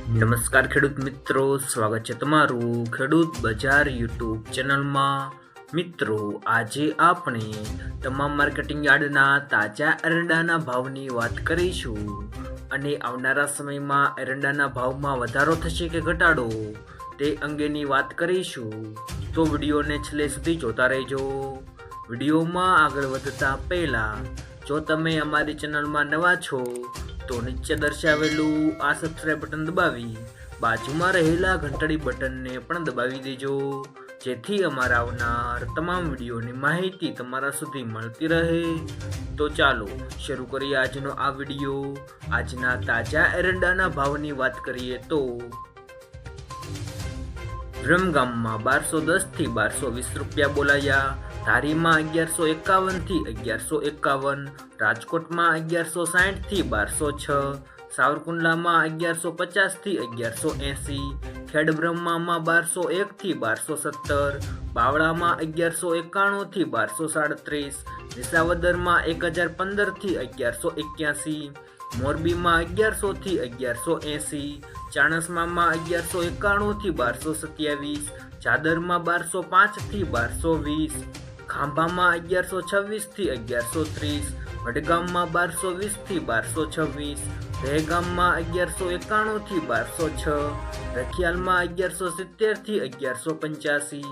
નમસ્કાર ખેડૂત મિત્રો, સ્વાગત છે તમારું ખેડૂત બજાર યુટ્યુબ ચેનલમાં। મિત્રો, આજે આપણે તમામ માર્કેટિંગ યાર્ડના તાજા એરંડાના ભાવની વાત કરીશું અને આવનારા સમયમાં એરંડાના ભાવમાં વધારો થશે કે ઘટાડો તે અંગેની વાત કરીશું। તો વિડીયોને છેલ્લે સુધી જોતા રહેજો। વિડીયોમાં આગળ વધતા પહેલાં જો તમે અમારી ચેનલમાં નવા છો તો નીચે દર્શાવેલું આ સબસ્ક્રાઇબ બટન દબાવી બાજુમાં રહેલા ઘંટડી બટનને પણ દબાવી દેજો, જેથી અમારા આવનાર તમામ વિડીયોની માહિતી તમારા સુધી મળતી રહે। તો ચાલો શરૂ કરીએ આજનો આ વિડીયો। આજના તાજા એરંડાના ભાવની વાત કરીએ તો વિરમગામમાં 1210 થી 1220 રૂપિયા બોલાયા, ધારીમાં 1151 થી 1151, રાજકોટમાં 1160 થી 1206, સાવરકુંડલામાં 1150 થી 1180, ખેડબ્રહ્મામાં 1201 થી 1217, બાવળામાં 1191 થી 1237, વિસાવદરમાં 1015 થી 1181, મોરબીમાં 1100 થી 1180, ચાણસ્મામાં 1191 થી 1227, ચાદરમાં 1205 થી 1220, ખાંભામાં 1126 થી 1130, વડગામમાં 1220 થી 1226, દહેગામમાં 1191 થી 1206, રખિયાલમાં 1170 થી 1185,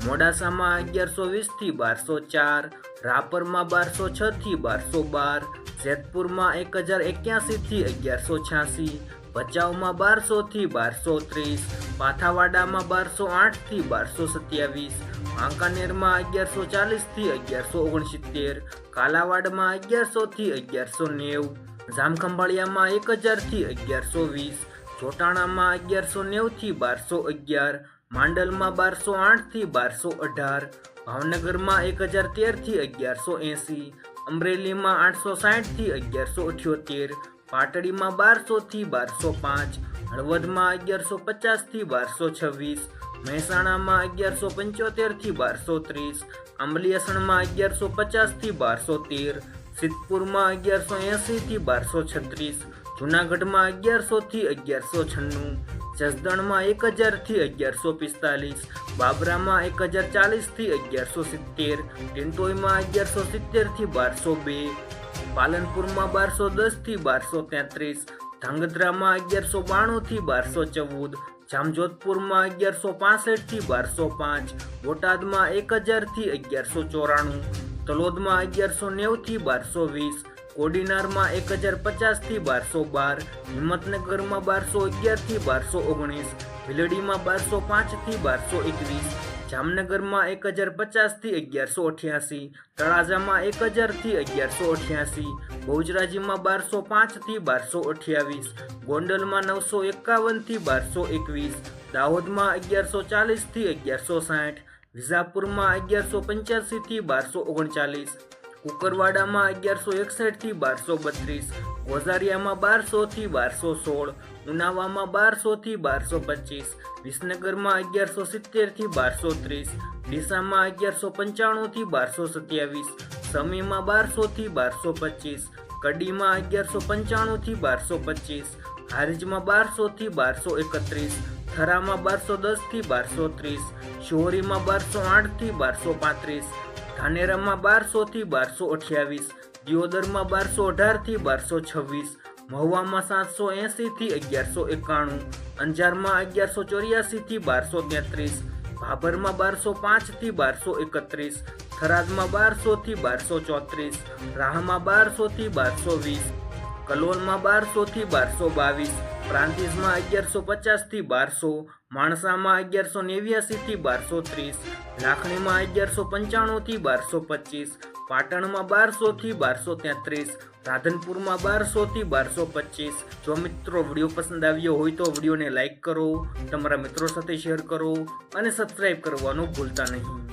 મોડાસામાં 1120 થી 1204, રાપરમાં 1206 થી 1212, જેતપુરમાં 1081 થી 1186, ભચાઉમાં 1200 થી 1230, પાથાવાડામાં 1208 થી 1227, વાંકાનેરમાં 1140 થી 1169, કાલાવાડમાં 1100 થી 1190, જામખંભાળિયામાં 1000 થી 1120, જોટાણામાં 1190 થી 1211, માંડલમાં 1208 થી 1218, ભાવનગરમાં 1013 થી 1180, અમરેલીમાં 860 થી 1178, પાટડીમાં 1200 થી 1205, હળવદમાં 1150 થી 1226, મહેસાણામાં 1175 થી 1230, આંબલિયાસણમાં 1150 થી 1213, સિદ્ધપુરમાં 1180 થી 1236, જૂનાગઢમાં 1100 થી 1196, જસદણમાં 1000 થી 1145, બાબરામાં 1040 થી 1170, ટિંટોઈમાં 1170 થી 1202, પાલનપુરમાં 1210 થી 1233, ધાંગધ્રામાં 1192 થી 1214, જામજોધપુરમાં 1165 થી 1205, બોટાદમાં 1000 થી 1194, તલોદમાં 1190 થી 1220, કોડીનારમાં 1050 થી 1212, હિંમતનગરમાં 1211 થી 1219, ભીલડીમાં 1205 થી 1221, જામનગરમાં 1050 થી 1188, તળાજામાં 1000 થી 1188, બહુચરાજીમાં 1205 થી 1228, ગોંડલમાં 951 થી 1221, દાહોદમાં 1140 થી 1160, વિજાપુરમાં 1185 થી 1239, કુકરવાડામાં 1161 થી 1232, ગોઝારિયામાં 1200 થી 1216, ઉનાવામાં 1200 થી 1225, વિસનગરમાં 1170 થી 1230, ડીસામાં 1195 થી 1227, સમીમાં 1200 થી 1225, કડીમાં 1195 થી 1225, હારીજમાં 1200 થી 1231, થરામાં 1210 થી 1230, શિહોરીમાં 1208 થી 1235, ધાનેરામાં 1200 થી 1228, દિયોદરમાં 1218 થી 1226, મહુવામાં 780 થી 1191, અંજારમાં 1184 થી 1233, ભાભરમાં 1205 થી 1231, થરાદમાં 1200 થી 1234, રાહમાં 1200 થી 1220, કલોલમાં 1200 થી 1222, પ્રાંતિજમાં 1150 થી 1200, માણસામાં 1189 થી 1230, લાખણીમાં 1195 થી 1225, પાટણમાં 1200 થી 1233, રાધનપુરમાં 1200 થી 1225। જો મિત્રો વિડીયો પસંદ આવ્યો હોય તો વિડીયોને લાઈક કરો, તમારા મિત્રો સાથે શેર કરો અને સબસ્ક્રાઇબ કરવાનું ભૂલતા નહીં।